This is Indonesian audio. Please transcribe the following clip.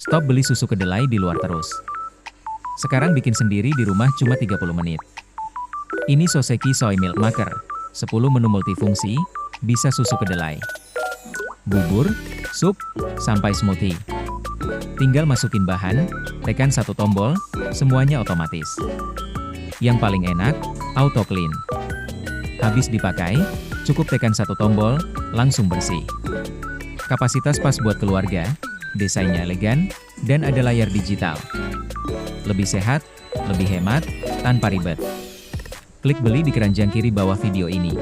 Stop beli susu kedelai di luar terus. Sekarang bikin sendiri di rumah cuma 30 menit. Ini Soseki Soy Milk Maker. 10 menu multifungsi, bisa susu kedelai, bubur, sup, sampai smoothie. Tinggal masukin bahan, tekan satu tombol, semuanya otomatis. Yang paling enak, auto clean. Habis dipakai, cukup tekan satu tombol, langsung bersih. Kapasitas pas buat keluarga, desainnya elegan, dan ada layar digital. Lebih sehat, lebih hemat, tanpa ribet. Klik beli di keranjang kiri bawah video ini.